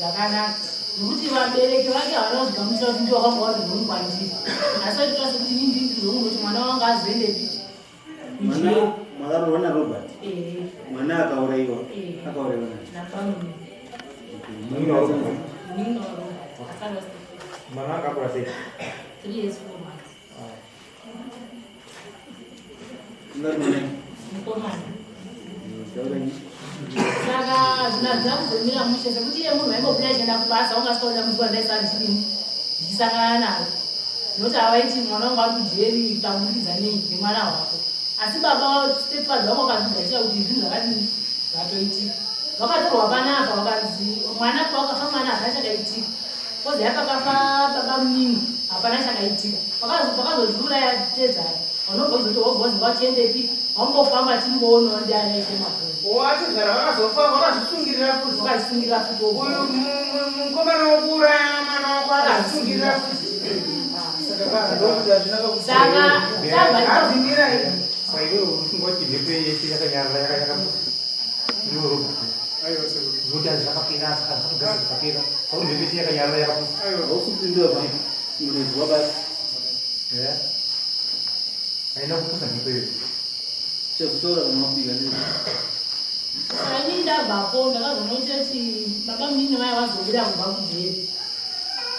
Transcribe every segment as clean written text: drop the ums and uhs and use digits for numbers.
zvakanaka nokuti vabereki vake havanakugamuchira kuti ndiwo vakanga vari nomukwanisi asi vatitose kuti ini ndiri zvomunhu kuti mwana wanga azoendepi mwakarorwa naRobert mwana akaurayiwa akaurayiwa mwana akakura sei 3 years 4 months mukomana saka zvinazva kuzomira mushe sekuti iye munhu aimbobuda achienda kubasa ungasikaona muzuva ndaisari chidini ndichisangana naro nokuti havaiti mwana wangu ari kujeri tamburikidza nemwana wako asi baba stepfather vangu vakazvigaitira kuti zvinhu zvakadini zvatoitika vakatorwa panaka vakanzi mwana pawakafa mwana hapana chakaitika kozi yapakafa baba munini hapana chakaitika pakazozviuraya tedzari vanobva kuzoti wobvozi vachiendepi vambofamba timboonawo ndiani aite mabhoro watedzara vakazofamba vakazvisungirira futi vakazvisungirira futi uyu mukomana wokuuraya mwana wako akazvisungirira futi saka tabva saiwewo usingoti mhepo yese yakanyarara yakamusa iwo kuti hanzi zvakapera saka zvakagara zvakapera sauri mhepo yese yakanyarara yakamusa hausupindiwa murezi wabasa haina kupusa mhepo iyoyo chekutaura kamafika ini ndabvapo ndakazoona kuti baba munini vaya vazobuda kubva kujeri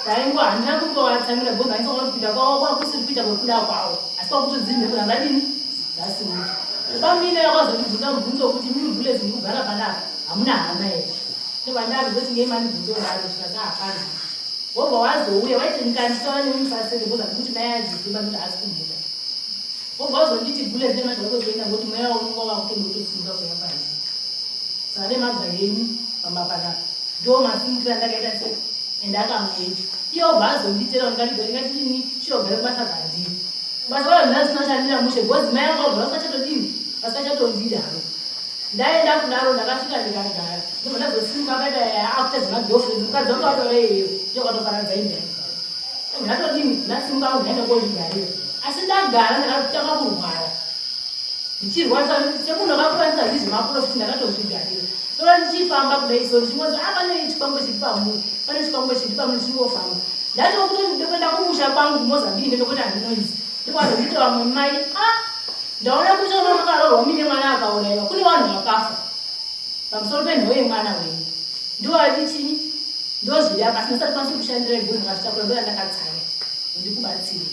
ndaingo handina kungovatsamira bhozi handisakona kupinda kwavo kwakusiri kuita kwekuda kwavo asi kwakutodziri mhepo dzangadini dzasimuti baba munini vakazondibvunza mubvunzo wekuti mumvule zvinogara panapa hamuna hama here ndobandazoti ngeimandibvunzo raro tikati hapana wobva wazouya waiti ndikandisava nemumusasere bhozi handikuti mai adziziba noti asi kumhuka wobva wazonditi bhule zvinemazokuzoenda ngokuti mweya unonga wakutondotofunga kuya panzi saka nemabva yenyu pamba panapa ndo masimukira ndakaita sei ende akamweiti iyo bva azonditera ndikatiini chiogare kubasa gandini basa vayo ndinazinoshandira mushe bhozi mai akagara vasingachatodini vasingachatondidaro ndaenda kudaro ndakasvika ndikagara ndobva ndazosimuka akaita akuta dzemagirlfriend mukadzi wanga watoreyeyo ndokatoparadza indai ndatodini ndasimuka ndaenda kozvigarira asi ndagara ndakatanga kurwara ndichirwadza semunhu akakwanisa ndizvemaprofiti ndakatozvigarira tora ndichifamba kudai so ndichimozi pane chikwangwe chiri pamuri pane chikwangwe chiri pamuri chingofamba ndatiwo kuti ndikuenda kumusha kwangu mozambini ndokuti handinoizi ndikwazonditi vamwe mai ndaona kuti ono makarorwa mine mwana akaurayiwa kune vanhu vakafa pamusoro penhoo yemwana wenyu ndoadii ndozviri apa asi ndisati kwanisi kushandira ibhoni ndakazvitakura ndoda ndakatsanya ndikubatsire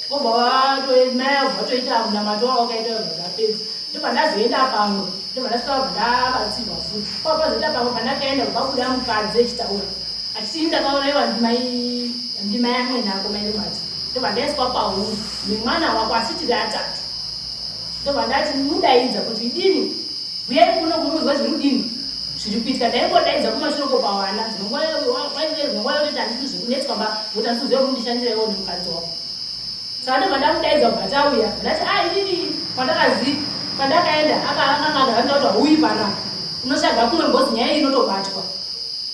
obva mai abva toita munamato wavo wakaita zvapedza ndobva ndazoenda pamwe ndobva ndasvika bva ndabatsirwa futi papazoita pamwe pandakaenda kubabuda mukadzi echitaura achiti ndakaurayiwa ndimai amweni ako mairemati ndobva ndaiswa pahuru nemwana wako asi tiri atatu ndobva ndati mudaidza kuti idini uyai kuno kumuzwa zvinodini zviri kuitika ndaingodaidza kumashoko pavana zvinongwaya kuti handiti zvikunetswamba kuti handisizoe kundishandiraiwo nemukadzi wako saka ndobva ndamudaidza kubva tauya ndati inini pandakazi pandakaenda akangagara kuti hauyi panapa unoshaga kumwe bhozi nyaya iyi inotobatwa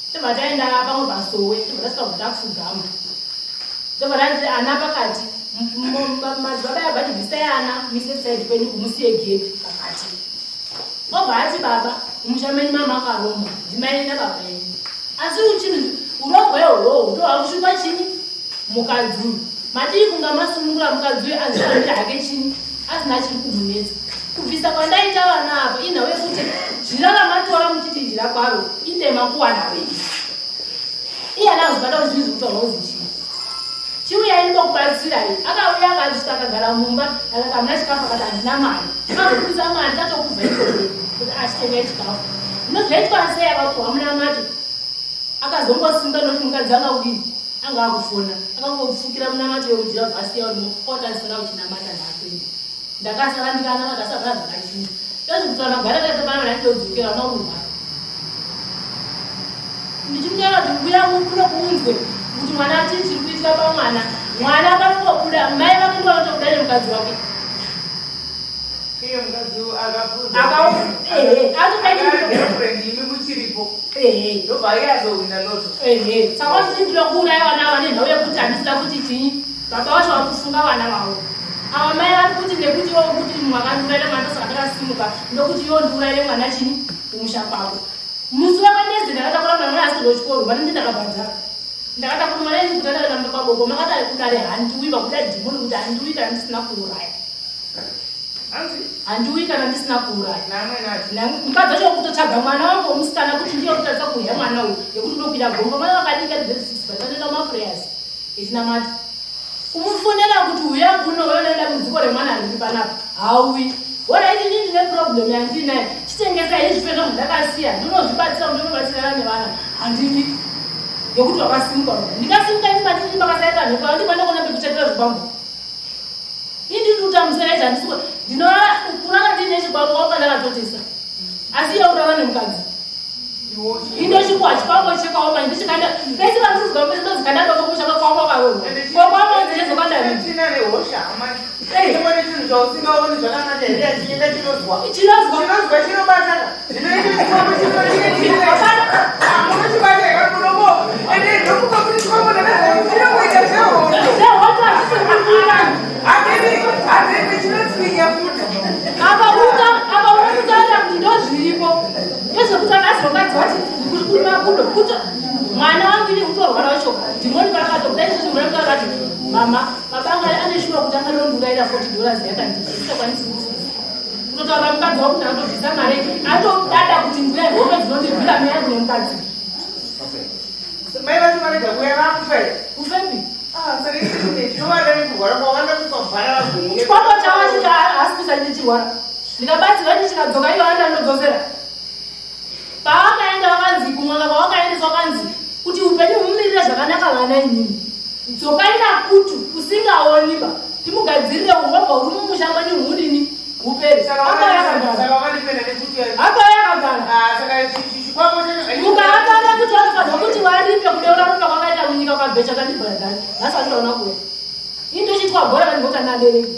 ndobva taenda pamwe pasowe ndobva tasvika kubva takufugama ndobva ndati ana pakati madzibaba yabva tibvisai ana misesaidi kwenyu kumusiye geti pakati obva ati baba umusha menyu mama akaromwa ndimai nababa yenyu asi uchinhu urongwa ihwohwo ndohwakushupa chini mukadzi matiri kunga masunungura mukadzi uyu azivaita hake chini asina chiri kumunetsa kubvisa kwandaita vana apa inhau yekuti jira ramatora muchiti jira kwaro indema kuwana wenyu iyana azvibata kuti zvinhu zvekutaura uzi chii chiuyai ndokubatsirai akauya akazvita akagara mumba akati hamuna chikafu akati handina mari akazopisa mari tatokubva ikokei kuti achitengai chikafu ndozvaitwa sei akati hamuna mari akazongosunga noti mukadzi angauii anga akufona akangofukira munamato yomujira vhasi yaotarisira uchinamata ndakuenda ndakasara ndikanamata asavana zvakachinja ndozvikuti vanogara kaitopana vanandodzokera vanaurwara ndichimunyara kuti mbuya kuno kuunzwe kuti mwana chii chiri kuitika pamwana mwana akanongobuda mai vake ndo vanotobuda nemukadzi wake saka zvichindira kuuraya vana vane nhau yekuti handisida kuti chii baba vacho vari kufunga vana vavo ava mai vari kuti nekuti kuti mwakandiuraira mwana saka ndakasimuka ndokuti iwo ndiuraire mwana chini kumusha kwavo musi wakanezi ndakatakura mwana asiro chikoro bani ndakabhadhara ndakatakura mwana ini kutanda kana maboko makadai kudare handiwi vakuda dhimoni kuti handiwi kana ndisina kuuraya handiwi kana ndisina kuuraya mukadzi wacho kutotsvaga mwana wangu womusikana kuti ndiye kutarisa kuhya mwana uyu yekuti unopinda gomba mwana wakadika vanenda maprayers echinamata kumufonera kuti uya kuno unoenda mudziko remwana riri panapa hauwi oraiti ini ndine problem yandinaye chitengesa izvipe zvangu ndakasiya ndinozvibatsira kuti ndinobatsirana nevana handivi yekuti wakasimuka ndikasimuka ini matiti makasaita mhepo andikwanisa kuona pekuchatira zvibambo indinutamuseraiti handisiko ndinokuranga ndine chibambo wapanakatotesa asi iye urava nemukadzi indechikuwa chipambo chekaoma ndichikanda pese vandirudzwa pese ndozikandadokumushaka kwako kawewe kokwamozechezokandaitina nehosha mwana wangu ini kutorwara wacho ndimoni parakatokudaisezvimuraakati mama mabanga ane shura kuti akanonduraira $40 yakandisakwanisi kutotaura mukadzi wakuti atobvisa mari atodada kuti nguya hope dzinondibvira meya dzine mukadzi kufepi chikwapo chawachika asipisa ndichirwara ndikabatsirwa ndichikadzoka iyo andanodzosera paakaenda vakanzi kumwanga kwavakaendeswa vakanzi kuti upenyu mumirira zvakanaka vana inini dzokaina kutu usingaoniba timugadzirire uromba uri mumusha mwenyu hudini uperi apa yakagara mukaatana kuti vanofanwa kuti varipe kudeura rumba kwakaita munyika kwabhecha kandibhadhani nasandiraona kuya indo chitwa bhora vandingotanabereki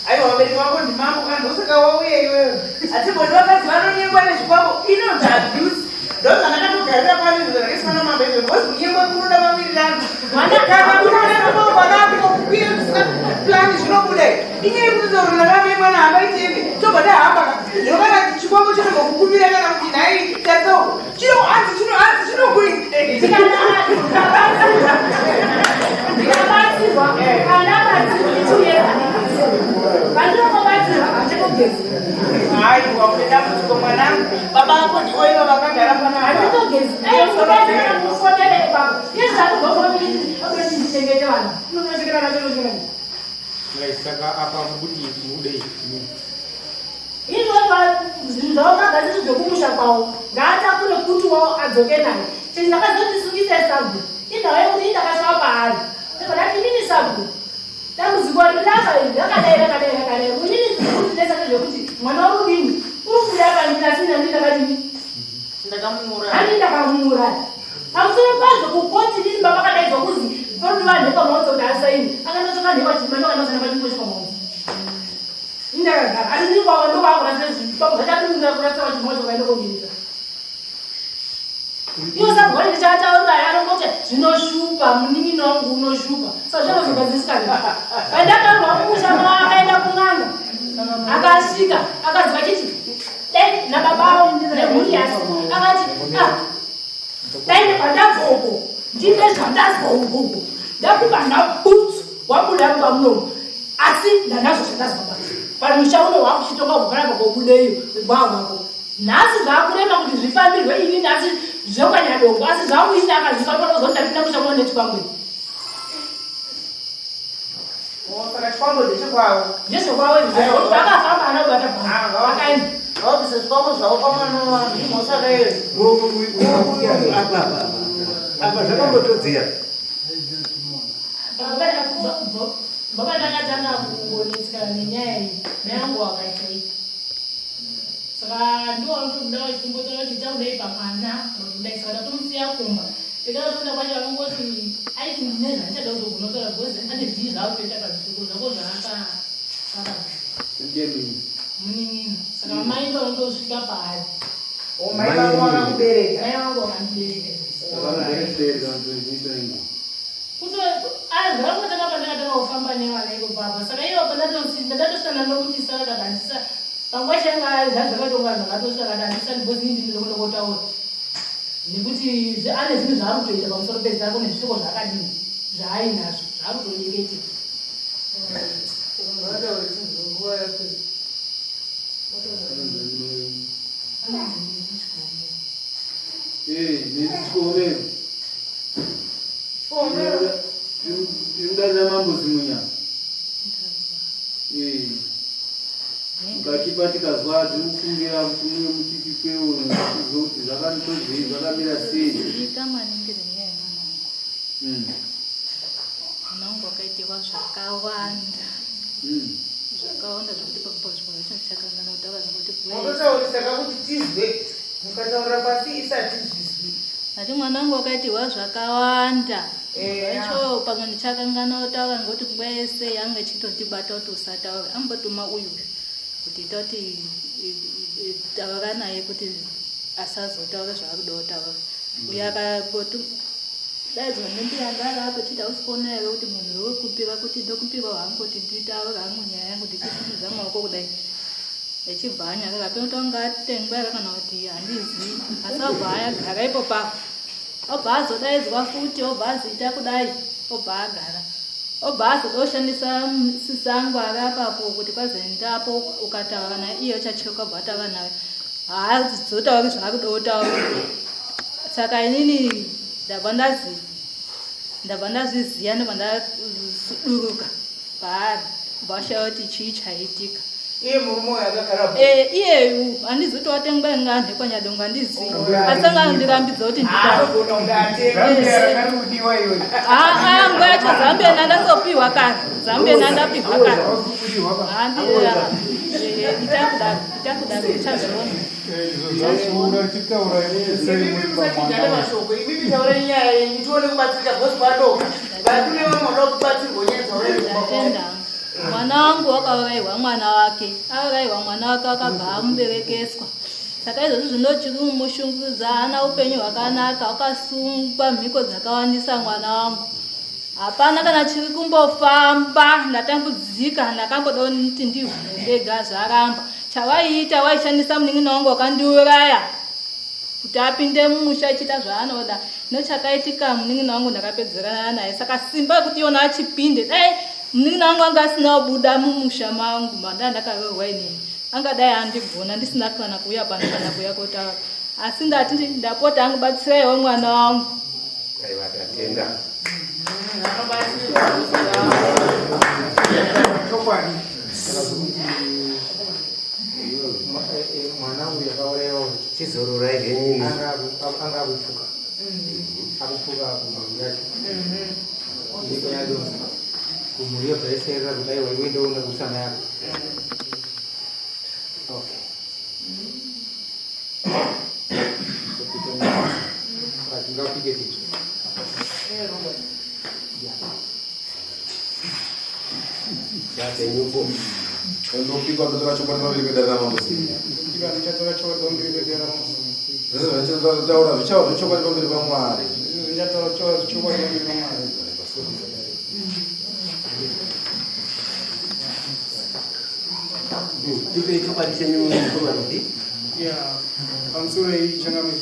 aiwa vabereki vako ndimambo kana ndosaka wauye iwewe atibodi vakadzi vanonyengwa nezvikwavo inonzi abuse ndozvanakatogarira panizvakaisana mabhezve ngozi kunyengwa kunoda vamirirano kanakunokupiye zvisina plani zvinobudai inyaya yekuti ndakave mwana havaitende tobva dahamba zvokana chikwavo chinogokukuvira kana kuti nhai tatsauko ndikabatsirwa kana batsirwa vandinokobatsirwa handinogezi aiwa kudambudziko mwanangu baba vako ndivoiva vakagara panaahandinogezi mufonere baba yezvakugokoichengete vanhu unonochekerana chenochekerana saka apa kuti mudei izvozva zvinhu zvavakagadziri zvekumusha kwawo ngaatakure kuti wawo adzoke naye chinhu ndakazondisungisa sabhu indawo yekuti indakashava paari ndakadati inini sabhu dambudziko rakadai munini kutidesa nezvekuti mwana warudini urikuda pandina sina ndindakadini handi ndakamuuraya pamusoro pazvo kukoti ndini baba kadaidzwa kuzi paruti vanhepa maudza kuti asaini akandotoka nhepa timandokandosaina pachimbochi pamaudza indakagara asi ndiri kwavo ndokwakurasa zvipamo zvachatumira kurasa pachimbochi kaindokomirisa iwo sabhoni ndichatauraya anongoti zvinoshupa munin'ini wangu unoshupa sazvanozogadzisikana pandakarwa kumusha maakaenda kun'anga akasvika akadzi vachiti dai nababa nemhuri yasi akati dai pandabva uko ndine zvandazwa ukoko ndakupa ndabutsu wabuda mba munomo asi ndanazvo zvandazwa pamusha uno wakuchitonga kugara pakobudeyo bwagwako nhasi zvakurema kuti zvifambirwe ini nhasi zvokanyadongo asi zvakuita akazvifamba ozondapinda kushamuno nechikwangweri saka chikwambo ndechekwawo ndezvekwawo akafamba anabata akaenda vaubvisa zvikwambo zvavo pamwana ndimosakayo apa zvakambotodzira baba ndakatanga kuonetsera nenyaya iyi mayangu wakaitaita saka ndiwanotobuda wachitombotora kuti taudai pamwana kudai saka ndatomusiya kumba ndikatoenda kwacho vanongoti aiti ndine zvandichada kuzogonotora bhozi ane dhii zvakutoita pazvitoko zvako zvaakaaaa munin'ina saka mai ndondosvika paari mai vako vakakubereka mai vangu vakandibereka zvakatanga pandakatanga kufamba nevana iko baba saka ivo pandatosana nokuti saka dandisa pangwashanga zvazvakatonga zvakatosvaka dandisandibodzi ndinokotaura nekuti ane zvinhu zvaakutoita pamusoro pezako nezvishoko zvakadini zvaainazvo zvaakutorekete Indana mambo zimunya. Ngakipa tikazwa zvinokumbira kumwe mutikipewo kuti zvakandozvei zvakamira sei. Kama ningire nyaya mwanangu. Mwanangu akaitewa zvakawanda. Zvakawanda zvokuti pambozvibona chakangana kutaura kuti Unotaurisa kuti tizwe mukataura pasi isati zvizwi. Ati mwanangu akaitewa zvakawanda. Icho pamwe ndichakangana kutaura ngoti kwese yange chitotibata kuti usataura ambotuma uyu kuti toti taura naye kuti asazotaura zvaakuda kutaura. Uyu akapotu daidzwa nembi yanga ari apo chiti ausikuona here kuti munhu wekupiwa kuti ndokupiwa hwangoti nditaura hangu nyaya yangu ndichisimudza maoko kudai echibva anyarara penotanga atengwa kana kuti handizivi asi obva agara ipo papo obva azodaidzwa futi obva azoita kudai obva agara obva azodoshandisa sisangu ari apapo kuti kwazendapo ukataura naye iyo chachoka obva ataura naye haazotauri zvaakuda kutaura. Saka inini ndabva ndazviziva ndobva ndaduruka paari mbashaya kuti chii chaitika. Iye murume yakagara iye handizi kuti watengwa ngani kwanyadonga handizivi asi angandirambidza kuti nguva yacho Zambia nandasopiwa kare Zambia nandapiwa kare nditakuda ndichaziona mwana wangu wakauraiwa mwana wake auraiwa mwana wake akabva amuberekeswa. Saka izvozvo zvinochiri kumushungurudza haana upenyu hwakanaka wakasungwa mhiko dzakawandisa mwana wangu. Hapana kana chiri kumbofamba ndatambudzika ndakamboda kuti ndivhure ndega zvaramba. Chawaiita waishandisa munin'ina wangu wakandiuraya kuti apinde mumusha achiita zvaanoda. Nechakaitika munin'ina wangu ndakapedzerana naye. Saka simba kuti iona achipinde dai munin'ina wangu anga asina kubuda mumusha mangu manda ndakarohwa inini angadai andigona ndisina kana kuuya pano kana kuuya kotaura asi ndati ndapota angubatsiraiwo mwana wangu. Mwana uyu yakauraiwa chizorora henyu anga akupuka kumhuri yacho ndiko yadonza kumhuri yobva yaserera kudai waiwenda una kusana yako. Ngapike ticho yatenyupo ndopikwa ndotora chokwadi maviri kwedarira mamusi taura zvichaura zvechokwadi pamberi paMwari tipe chokwadi chenyu mukomanopi pamusoro ichangamiri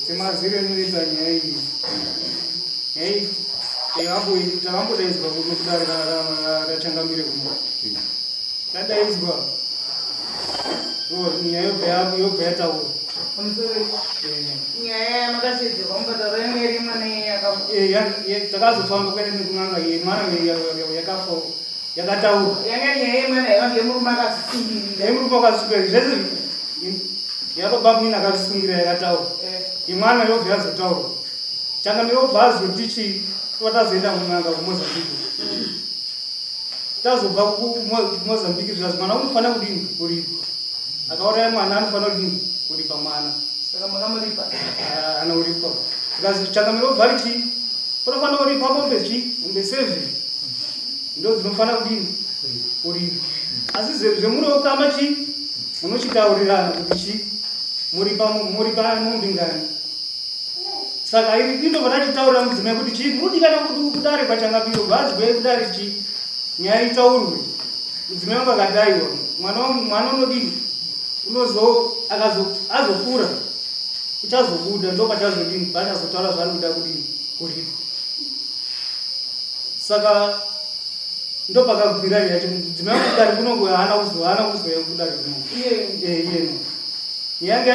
semaziro enoita nyaya iyi takambodaidzwa nokudare rachangamire kumba tadaidzwa nyaya yobva yataura nyaya makashedzerwa mukataura imwe rimwe takazofamba kwene nekun'anga mwana yakafa yakataura yanga nyaya imwe nayo yemurume akazvisungirira yemurume akazvisungirira zvese yakabva munini akazvisungira yakataura imwana yobva yazotaura changamire obva azotichi tazoenda kun'anga kumozambiki tazobva kumozambiki zvazi mwana unofanira kudini kuripa akauraya mwana anofanira kudini kuripa mwana saka makamuripa anouripa zikazi changamire obva richi unofanira kuripa mombe mombe 7 ndo dzinofanira kudini kuripa asi zvemunoukama munochitaurirana kuti muri pamumbingani Saka ino vanachitaura mudzimai kuti chii udikana kuti kudare pachangapiro bhazi kudare chii nyaya itaurwe. Mudzimai wangu akati aiwa mwana unodini azokura uchazobuda ndo pachazodini pachazotaura zvaari kuda kudini kuti. Saka ndo pakagwira yacho mudzimai wangu kudare kunongoya hana kuzoya kudare iye yange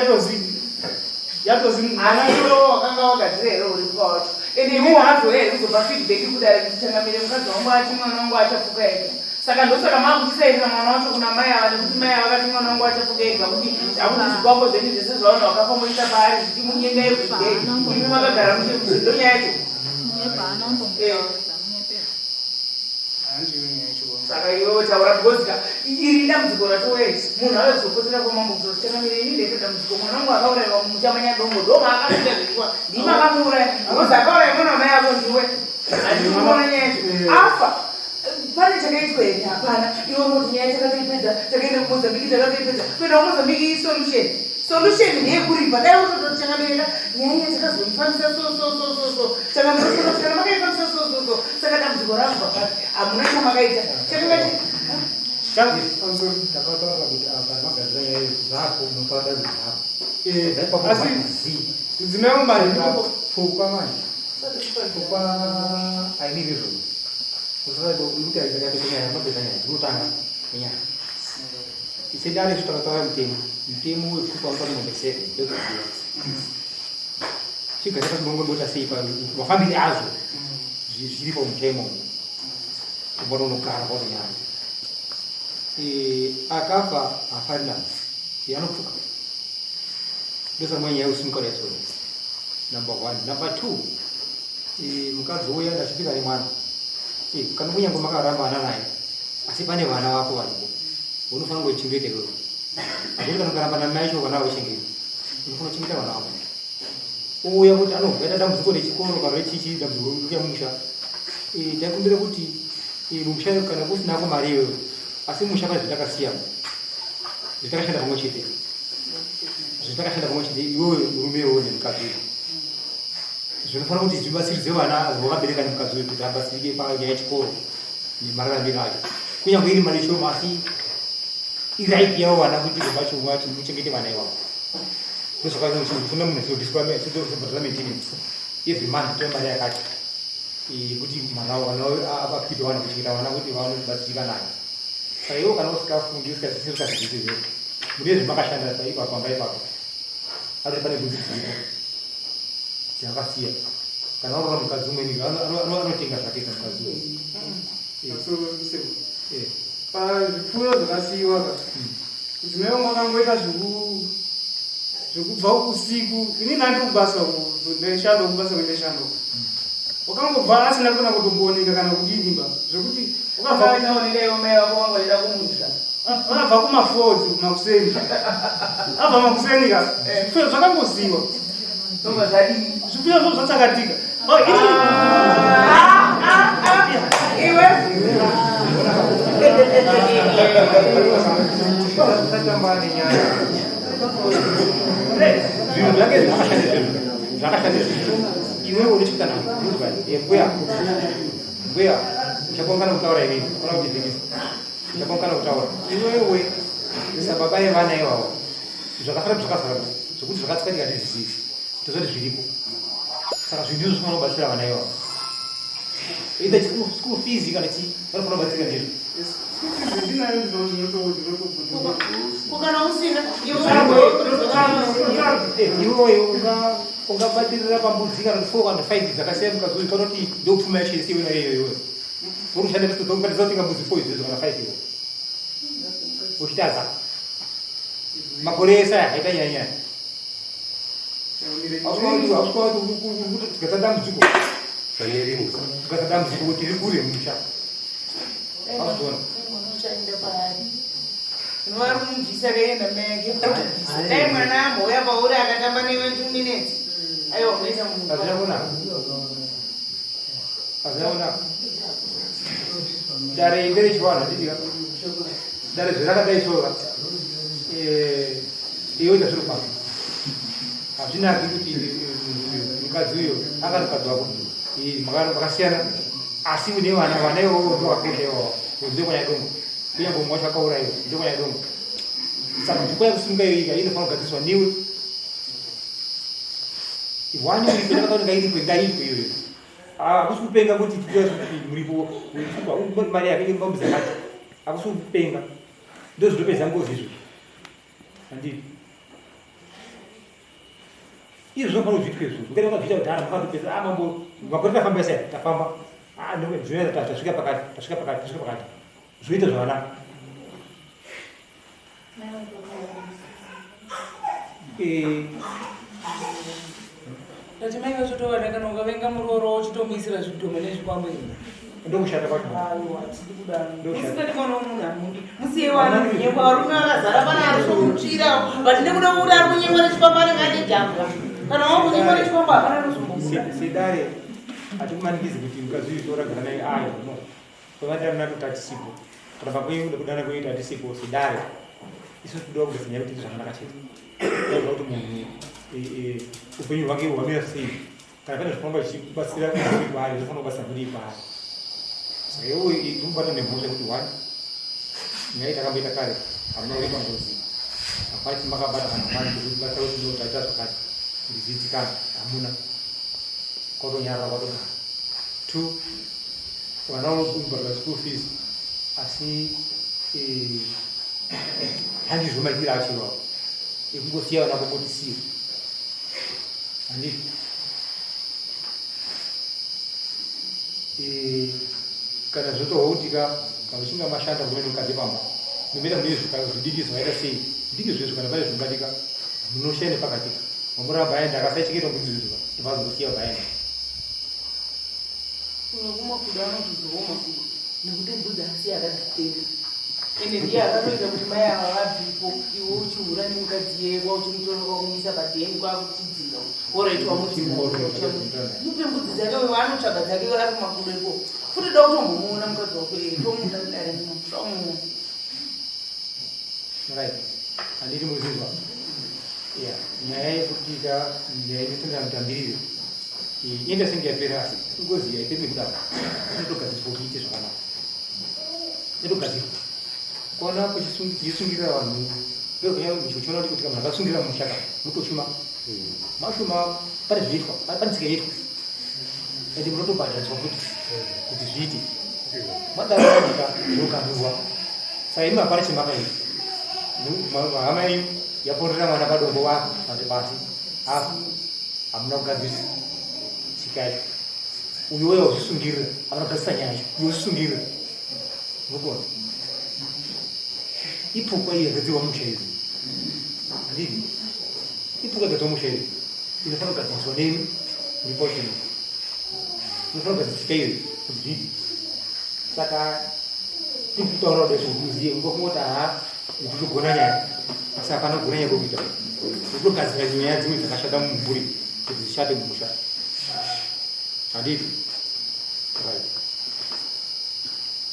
yatozi mwana iro wakanga wagadzira here uri kwacho ende iwe hazo here uzopa feedback kudare kuti changamire mukadzi wangu ati mwana wangu achafuka ega. Saka ndosaka makuchisairira mwana wacho kuna mai ava nekuti mai ava vakati mwana wangu achafuka ega kuti akuti zvikwambo zvenyu zvese zvaona wakapamoisa paari zvichimunyenda everyday imi makagara muchindo yacho. Saka iwewe taura because iri dambudziko racho wese munhu awezopotera kwamambo kuti changamire ini ndete dambudziko mwana wangu akauraiwa muchamanya dongo ndoma akaita zvichwa ndima akamuuraya because akauraya mwana wamai avo ndiwe handikuona nyayacho afa. Pane chakaitwa here hapana iwe moti nyaya takatoipedza takaenda kumozambiki takatoipedza kuenda kumozambiki isolution ndeyekuripa dai utototi changamirira nyaya takazoifambisa so changamirira kana makaifambisa so saka dambudziko rangu pakati hamuna chamakaita chakangati ndakataura kuti apa magadzira nyaya zako unotaura zvapo asi mudzimai wangu mari pfukwa manje pfukwa ainirezvo kuti aizakatekunyaya mabeza nyaya dzirikutanga nenyaya isedare zvitakautaura mutemo wepfukwa unopanomobesere ndokuziva chiga chakazimongondota sei mafambiri azvo zviri pamutemo kumbona unogara kwaonyaya akafa hafarina anopfuka ndosamwa nyaya usimukaura yatsoro number 1. Number 2 mukadzi uya ndachipika nemwana kana kunyange makarambana naye asi pane vana vako varipo unofanira kuchengeta wewe. Hakuna kana kurambana naye cho vana vachengeta unofanira kuchengeta vana vako. Uya kuti anobveta dambudziko rechikoro kana rechichi dambudziko rekumusha takumbira kuti musha kana kusinako mari iwewe asi musha pane zvitakasiyana zvitakashanda pamwe chete iwewe murume iwewe nemukadzi zvinofanira kuti zvibatsiridze vana vakabereka nemukadzi wedu kuti abatsirike panyaya yechikoro nemararambiro acho kunyange iri mari shoma asi iraipi yavo vana kuti vacho muchengete vana ivavo. Ndosakafuna munhu zvinobhadhara maintenance every month toe mari yakati kuti mwana apakipe vana kuchengeta vana kuti vaanobatsirika nayo. Saka ivo kana usikafundi usikazvizivi mune zvemakashanda pamba ipapo ari pane bvudzi dziripo dzakasiya kana urora mukadzi umweni anotenga zvake kamukadzi pazvipfuyo zvakasiyiwa ka mudzimai wangu akangoita zvekubva usiku ini nandiri kubasa ndeshando kubasa kwendeshando wakangobva asina kuna kutombooneka kana kudini ba zvekuti wakabva kumafodzi makuseni abva makuseni ka zvipfuyo zvakangoziwa zvipfuyo zvo zvatsakatika iwe tatambane nyaya zvinhu zvake zvakashande iwewe unechikuita mbuya uchakongana kutaura inini ona kuchizivisa uchakongana kutaura iwewe sababa yevana ivavo zvakafana zvakazara zvokuti zvakatsikatika tizvizivi tozoti zviripo saka zvinhu izvo zvinofana kubatsira vana ivavo either school fees kana chii vanofana kubatsirika ndizvo ukana usina iwewe ungabatirira pambudzi kana 4 kana 5 dzakasiya mukadzi kanoti ndopfuma yacho yese iwena iyoyo uri ushande kutoukatisa kutenga mbudzi 4 izvezvo kana 5 iwo uchitadza makore ese haita nyanya tikatsa dambudziko tikatsa dambudziko kuti riri kure musha azvona vari kumubvisa kaenda menge dai mwana amboya pauri akatamba newe 2 minutes aiwa kuita azvinaona dare nderechiwana ndidika dare zvirakadaisora iwe ndazviro pano hazvinaki kuti mukadzi uyo anga mukadzi wako makasiyana asi une vana ivovo ndovakendeo ndokwanya dongo kunyange umwe wacho akaurayiwa ndokwanya dongo saka nzvimbo yakusunga iyoika inofanira kugadziswa newe wani uripo ndakataura ngairipo ngairipo iyoyo akusi kupenga kuti muripo mari yake mbambu zakati akusi kupenga ndozvitopedza ngozi izvo handii izvo zvinofana kuzviitwa izvo ngati vakazviita kudhara makatopedza mambo makoti tafamba sei tafamba zvinoita tasvika pakati zvoita zvakanaka Tachimai vachotova dakana ukavenga muroro uchitomisira zvidhoma nezvikwambo izvi. Ndokushata kwacho. Aiwa, tiri kudaro. Usingati mwana umuntu amundi. Musiye wana kunyengwa varume vakazara pana ari kumutsvira. But nekuda kuti ari kunyengwa nechipamba ane jambwa. Kana wakunyengwa nechipamba hapana anozombosiya. Sedare hatikumanikizi kuti mukadzi uyu toragara naye ayo no. Pavatari natoti hatisipo. Kana pakuenda kudana kuita hatisipo sedare. Isu toda kugadzanya kuti zvakanaka chete. Toda kuti munhu upenyu hwake hwamira sei. Kana pane zvifamba zvichibatsira kuri kwaari zvinofana kubasa kuri kwaari. Saka iwo itomubata nemhosva kuti wani nyaya takamboita kare hamuna uri pangozi hapati makabata kana mari kuti basa kuti ndotaita zvakati kuti zviitikana hamuna kwatonyarara kwatogara 2 vana vanobhadhara school fees asi handizvomaitira acho iwawo ekungosiya vana vangotisiya handiti kana zvotohautika kana uchinga mashanda kumene mukadzi pamba nometa mune zvidiki zvakaita sei zvidiki zvezvo kana pane zvingatika munoshaya nepakatika mamuramba aenda akasaicheketa mbudzi zvezvo topazosiya vaenda unokuma kuda anotozoroma nekuti mbudzi asi akadzitenga ende ndiye akatoita kuti mai ava vabvipo iwe uchihura nemukadzi yewa uchimutora kwakumisa padheni kwakutidzira oraitwa mupe mbudzi dzake waanotsvaga dzake ari kumakudoiko futi da kutombomuona mukadzi wako tomuda kudare tomuona right handiti muzizwa nyaya yekutika nyaya inotendera mutambirire ienda senge yapera asi ngozi yaipembe kudaro inotogadzirwa kuti iite zvakanaka inotogadzirwa kuona kuchisungirira vanhu ndochiona kuti kana munhu akasungirira mushaka mutoshuma mashuma pane zviitwa pane tsika yaitwa ende munotobhadhadzwa kuti zviite madaraika zvokanurwa saka imi hapana chemakaita hama yenyu yaponera mwana padombo wako pati pasi afu hamuna kugadzirisa tsika yacho uyo weya uzvisungirira hamuna kugadzirisa nyaya yacho uyo uzvisungirira unogona ipfukwa iyi yagadzirwa mushairi handidi ipfukwa yagadzirwa mushairi inofana kugadziriswa nemi ripotini inofana kugadzirisa iyo kuti zviiti saka tikutaura kuda zvokuziye ungokungoti aha nditogona nyaya asi hapana kugona nyaya kokuita nditogadzira nyaya dzimwe dzakashata mumhuri kuti zishate mumusha handiti right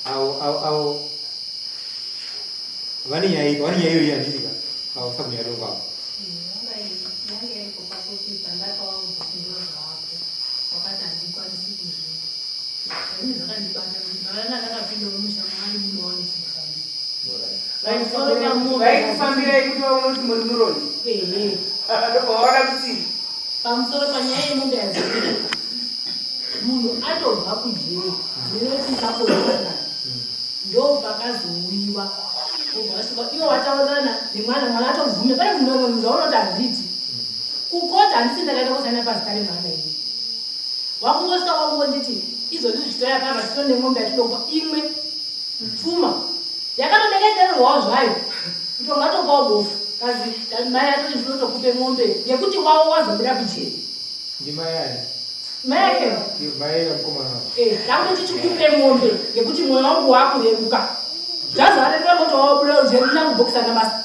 avo vane nyaya iyoyi yanditika ausakunyaya dongo avo vaikufambirai kuti vaunoti muri muroni ndopaona kuti pamusoro panyaya yemombe yazivira munhu atobva kujeri zvinotikapoana ndo pakazouyiwa iwo wataurana nemwana atobvume pane munhu omwe muzaunoti handiti kukota handisi ndakaita kusana pasi kare mwana ini wakungosvika kwakungonditi izvozvi zvitoya pamba tito nemombe yatidopa imwe pfuma yakatodekedzererwawo zvayo kuti ungatopawo bofu kazi mai atoti ndinotokupe mombe ngekuti wawo wazobuda kuchena ndimai ani mai yake mai yamukomana ndakutoti tikupe mombe ngekuti mwoyo wangu wakureruka zvazoarerea moto wawabuda ujeri ndinakubhokisana basa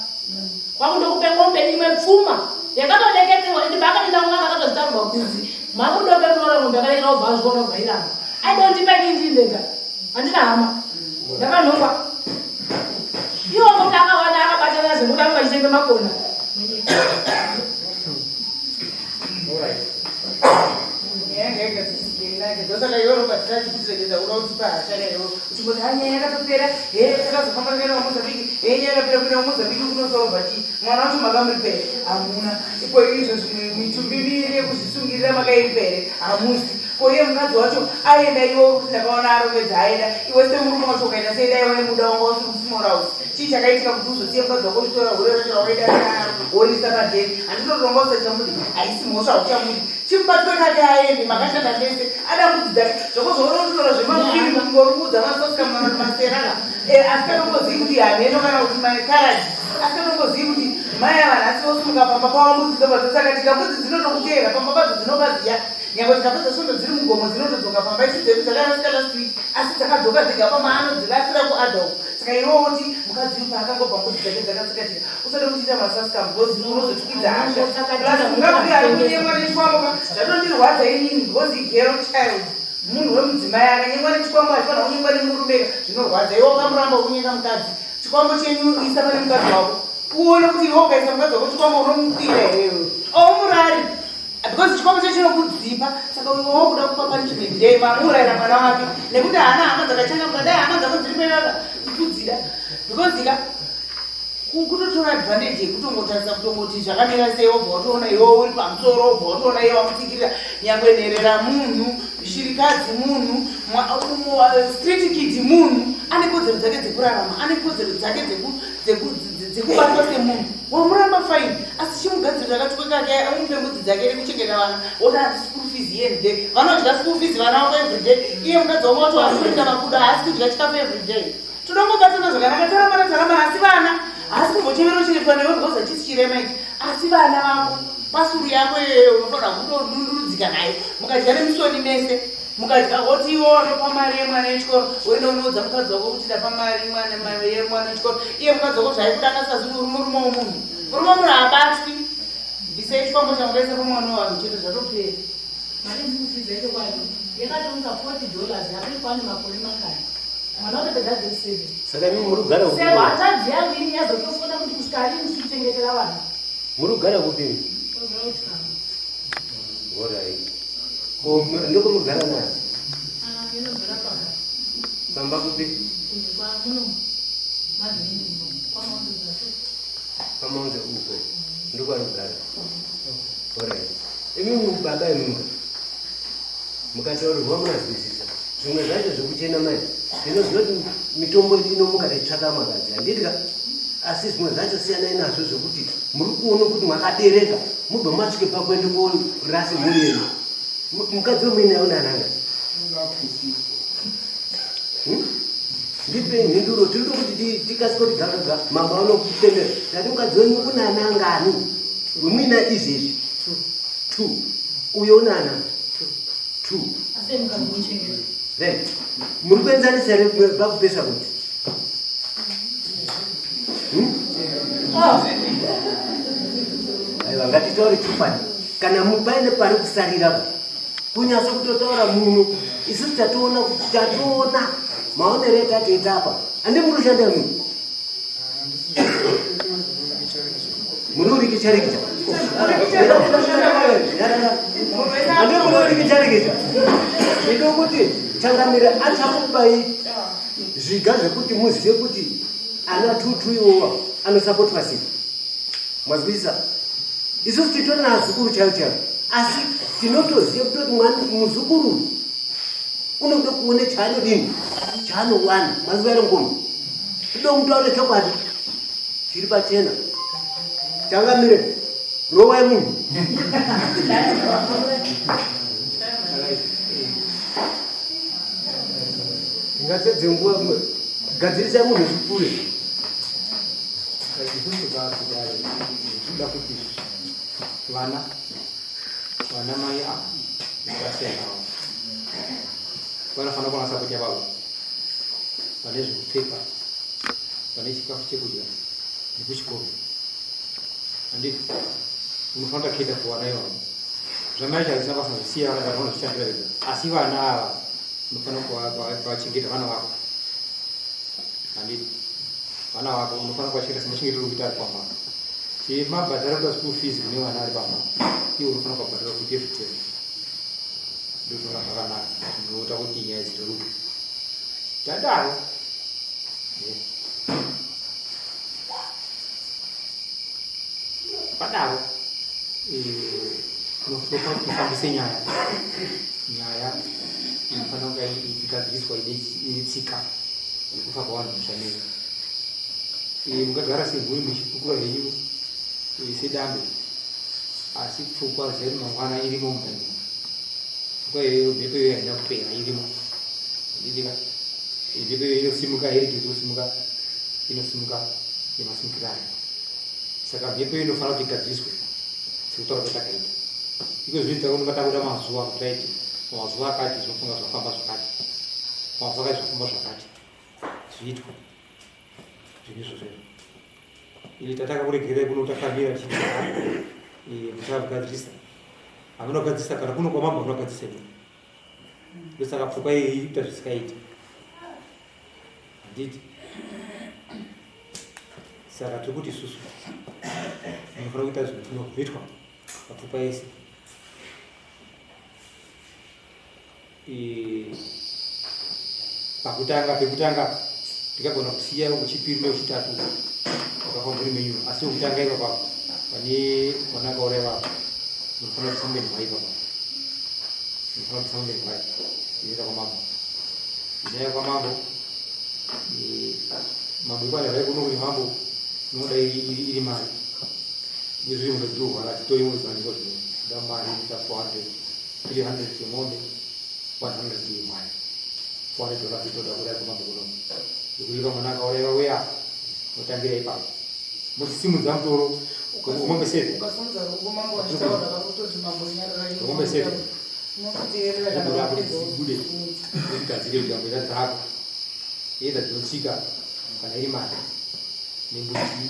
kwakundokupe mombe imwe pfuma yakatodekedzerwa ende bakatenda mwana akatozitambwa kuzi makudope kunora mombe akaita ubva azvikona kubvairamba aidondipaninjindega handina hama ndakanhongwa iwo kuti akawana akabatana zvekuti anga chichenge makona ndosaka iwe ropa tirachikusegeza uda kuti pahasharayo uchingoti hanyaya yakatopera takazofamba kuenda kumozambiki nyaya yakapera kuenda kumozambiki kunosorobva chii mwana wacho makamuri pere hamuna ipo izvo zvimwe mitumbi miviri yekuzvisungirira makairi pere hamusi ko iye mukadzi wacho aenda iwo kuti ndakaona aropedza aenda iwe semurume wacho ukaita seidaiwa nemuda wanga usiri kusimorausi chii chakaitika kuti uzosiye mukadzi wako uchitora hurero chawaida kuonesa padheri handitotonga usachamudi haisi mhosva hauchamudi chimubatwe kake aende makashanda ndese ada kudzidzake zvokozvoona kutora zvemafilmu ngorukudza masosikamanoti maserana asikatongozivi kuti hameno kana kuti makaradi asikatongozivi kuti mai avanhasi vosumuka pamba pavambudzidzo vadzosaka tikambudzi dzinotokuteera pamba padzo dzinobaziya nyangwe dzikapedza svondo dziri mugomo dzinotodzoka pamba isi dzedu dzakasika last week asi dzakadzoka dzega pama anodzilasira kuadult saka iwo kuti mukadzi paakangobva mbudzi dzake dzakatsikatika usade kuchiita masasikam because unozotyidza hasha plus mungakuti ari kunyemwa nechikwamboka zvatondirwadza inini because igero child munhu wemudzimai akanyemwa nechikwambo achifana kunyemwa nemurumeka zvinorwadza iwo ukamuramba kunyenga mukadzi chikwambo chenyu isa pane mukadzi wako uone kuti iwe ukaisa mukadzi wako chikwambo unomukira iwewe aumurari because chikwambo che chinokudzipa saka iwewo kuda kupa punishment day mamurayira mwana wake nekuti haana hama dzakachangamuka dai hama dzako dziri peaka kudzida because ika kutotora advantage yekutongotarisa kutongoti zvakamira sei wobva watoona iwewo uri pamusoro wobva watoona iwe wamutikirira nyangwe nherera munhu shirikadzi munhu street kid munhu ane kodzero dzake dzekurarama ane kodzero dzake dzekubatwa semunhu wamuramba fine asi chimugadziriro akatwe kake amupe mbudzi dzake rekuchengeta vana woti ati school fees yende vanodya school fees vana wako everyday iye mukadzi wamwe wato asikuita makudo haasi kudya chikafu everyday todongobatana zvakanaka taramana asi vana haasi kumbochemero chiritwa newe because hachisi chirema ichi asi vana vako pasuru yako iyoyo unofanira kundonundurudzika nayo mukadya nemisoni mese mukadya woti iwo wanopa mari yemwana wechikoro woenda unoudza mukadzi wako kuti ndapa mari yemwana wechikoro iye mukadzi wako zvaikudakasa zvi urume womunhu urume munhu habatwi bvisei chikwambo chamukaisa pamwana wavanhu chete zvatopera mari ndikufizecho kwayo yakatonga $40 apiri pane makore mangani mwana watopedza grade 7 saka imi muri kugara kupi sebo hanzvadzi yangu ini yazotofunda kuti kusvika lini kuchengetera vanhu muri kugara kupi orai ndiko mugara nayo pamba kupi pamaunze uko ndiko anogara orai imi mubaba emunga mukataurirwa munazwisisa zvimwe zvacho zvekuchena mai ndinoziva kuti mitombo inomuka taitsvaka makadzi handidya asi zvimwe zvacho siyanai nazvo zvokuti muri kuona kuti mwakadereka mubva masvike pakuende korasi mhuri yenu mukadzi wemuine yaunananga ndipe nhinduro tirito kuti tikasika kuti gagaga mama unokutendera tati mukadzi wenyu unanangani wemuina izvezvi 2 uyo unananga 2 then muri kuenzanisa here pakupesa kuti aiwa ngatitaure chokwadi kana mupaine pari kusarira kunyasa kutotaura munhu isusu tatoona maonero etatoita apa handi muri kushanda munhu muri urikicharikicha handi muri urikicharikicha idokuti changamira achakupai zviga zvekuti muzive kuti ana tutu iwowa anosapotwa sei mwazwisisa isusu titori nazukuru chaivo chaivo asi tinotoziva kutoti muzukuru unoda kuone chaanodini chaanowana mazuva ero ngono tode kutaure chokwadi chiri pachena changamire rowa yemunhu ngatedze nguva gadzirisa munhu zvipfuure zvinoda kuti vana mai ava vakasiyanavo vanofanira kuwana sapoti yavavo vane zvekupfeka vane chikafu chekudya nekuchikoro handiti unofanira kuenda kuwana ivavo zvamai chaisina basa zvisiya vana kana vanozvishandira vega asi vana ava unofanira kuvachengeta vana vako handiti vana vako unofanira kuvachengeta semachengetero okuti ari pamama mabhadhara kuda school fees kune vana ari pamama iwe unofanira kuvabhadhara kuti every term ndotora zvakanaka zvinoita kuti nyaya dzireruke tadaro padaro tinofanira kufambise nyaya inofanira kunge igadziriswa ine tsika yekufa kwavanhu mushaneni mungagara semhuri muchipukura henyu sedambe asi pfungwa zai mangwana irimo mugani pfungwa iyoyo mhepo iyoyo haina kupera irimo idika mhepo iyoyo inosimuka irigedzi kusimuka inosimuka nemasumukiro ayo saka mhepo iyo inofanira kuti igadziriswe sekutaura kwatakaita iko zvinoita kuti ngatakuda mazuva kutaiti mazuva akati zvinofunga zvafamba zvakati mazuva akati zvafamba zvakati zviitwa zvinizvozvezvo ili tatakakuregerai kunotakamira muchavagadzirisa hamuna kugadzirisa kana kuno kwamamba kunogadzirisa ino ndosaka pfungwa iyi ikuita zvisikaiti handiti saka tiri kuti isusu anofanira kuita zvinobvitwa mapfungwa ese pekutanga tikagona kusiya wechipiri newechitatu wakafamburi menyu asi wekutanga ipapa pane vanakaura ivapa munofanira kusambe nhwai ipapa munofanira kusambe nhwai inoita kwamambo inyaya kwamambo mambo ikwana vai kuno kune mambo inoda iri mari izvizvi munhu dzirwara titoimwezaniko zvino da mari ta 400 300 yemombe 100 yemwari $400 itoda kuda kwamambo kuno ikuiva mwana akaureva uya unotangira ipapo muchisimudza mutoro umombe sete umombe sete zibude zigadzire kugambira dzako either dzinotsika kana iri mari nembuzi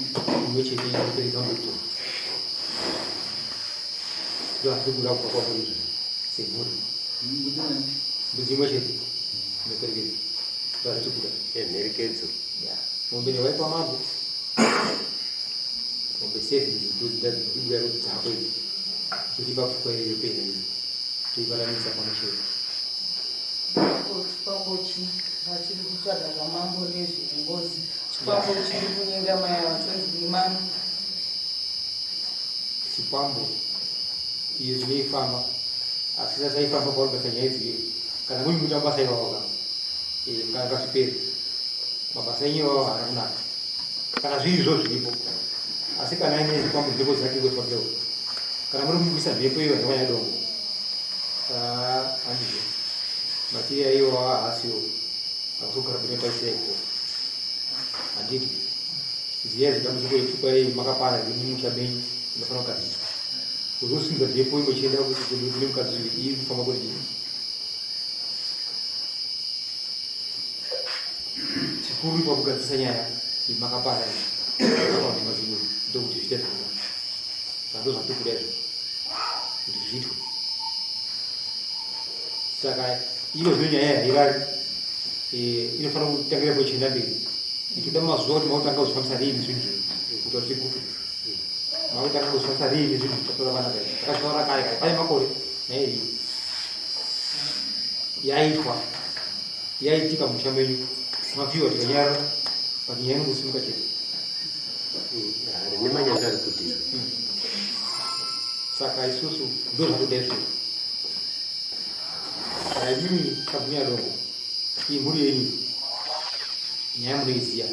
imwe chete inoperedza mutoro ndo hatiri kuda kubva kwamuri izvi semhuri mbudzi imwe chete inoperekedza ndo hatiri kuda emherekedzo mombe newaipa mambo mombe sefi dzinobuda kuti dzako idzi totipa pfukwa iyoyo pera iyi toivaranisa pamwe chete chipambo chi vachiri kutsvaga zvamambo nezvengozi chipambo chiri kunyenga maya vatonzi imani chipambo iyo zvinoifamba asi sasaifamba kwauribasa nyaya idzi kana muri muita mabasa ivavaka ngazviperi mabasa enyu ivavo haana kunaka kana zviizvo zviripo asi kana aine chipambo mhepo dzake kwetwakeo kana muri kuisa mhepo iyo haimanya dongo handizvo matiriya iwo haasiwo akuzogara kune paisaipo handiti ziya zidambudziko ipfupa iyi makapara rimumusha menyu inofanira kugadzirwa kuzosimba mhepo imwe chienda kune mukadzi iyi kufamba kuti chikuru pakugadzisa nyaya imakapara aanemazvinhu ndokuti zviite zvakanaka zvando zvatikuda izvo kuti zviitwe saka iyo zvino nyaya yairari inofanira kutangira kuchienda mberi ichida mazuva kuti mautanga kuzifambisa riini zvinhu kuti zvigutu mautanga kuzifambisa riini zvinhu zvatoravanaka takataura kare kare pane makore nyaya iyi yaitwa yaitika musha menyu mafiwa tikanyara panyaya inokusimuka chete nemanyanga ari kuti saka isusu ndo zvatoda izvo saka imimi kabhunya dongo iyi mhuri yenyu nyaya munoiziya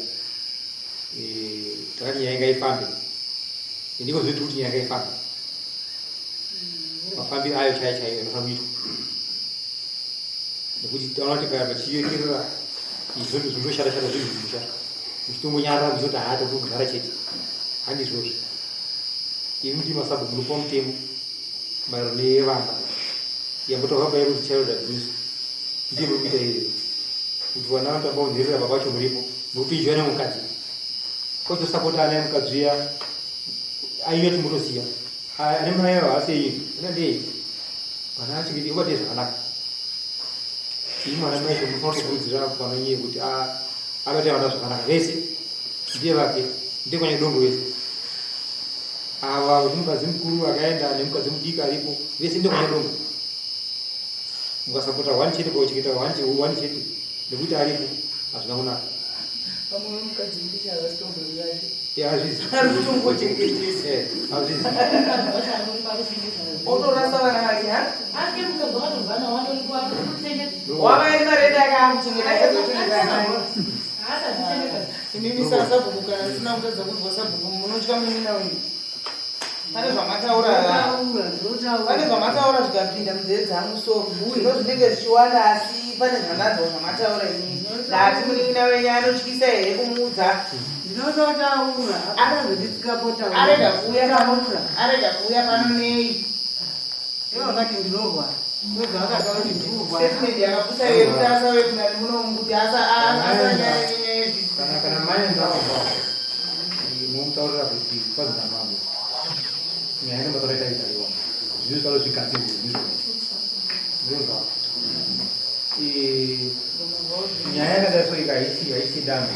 takati nyaya ngaifambe ndiko zvinoita kuti nyaya ngaifambe mafambiro ayo chaiyo chaiyo anofanira kuitwa nekuti taona kuti kana pachiyekerera izvozvo zvindoshata-shata zvinhu zvimusha muchitongonyarara kuzoti haata kugara chete handizvozvo imi ndi masabhu munopa mutemo maererano nevana yambotavabaya kuti child abuse ndiye mukuita iri kuti vana vanotamba kunherera babacho muripo nokuti izvo nemukadzi kotosapota ana emukadzi uya ainyati mutosiya ane mai haasei inandei vana achikiti ibatei zvakanaka ii mwana maisho mufanira kukurudzira vanonyie kuti abate vana zvakanaka vese ndiye vake ndekwanya dongo vese ava kuti mukadzi mukuru akaenda nemukadzi mudiki aripo vese ndekwanya dongo mukasapota one chete pauchikita one chete nekuti aripo hazvina kunaka. Pamwe mukadzi ndichava sitombori yake. Hazvizi. Ari kuchongochengetesa. Hazvizi. Otorasa vana vake ha? Ake mukadzi wakatobvana wandoripo akuchengeta. Wavaisa reda akamuchengeta zochengeta. Inini sabhuku kana sina kutadza kuzwa sabhuku munotya munina wenyu. Pane zvamataura zvikapinda munzeve dzangu so zvino zvinenge zvichiwanda asi pane zvandanzwa zvamataura inini. Ndati munina wenyu anotyisa here kumuudza. Ndinototaura akazodisikapotaura. Arega kuuya pano nei. Ivo vakati ndinorwara. Wega akataura kuti ndinorwara. Statement yakapusa yekuti asave kunani munomu kuti asanyanya nyezvi. Kana mai ndakabva mumutaurira kuti kwazina mambo nyaya inombatoraita itaiwa zvinozvaro zvigadzirwe nyaya yakadai so ika haisi dambi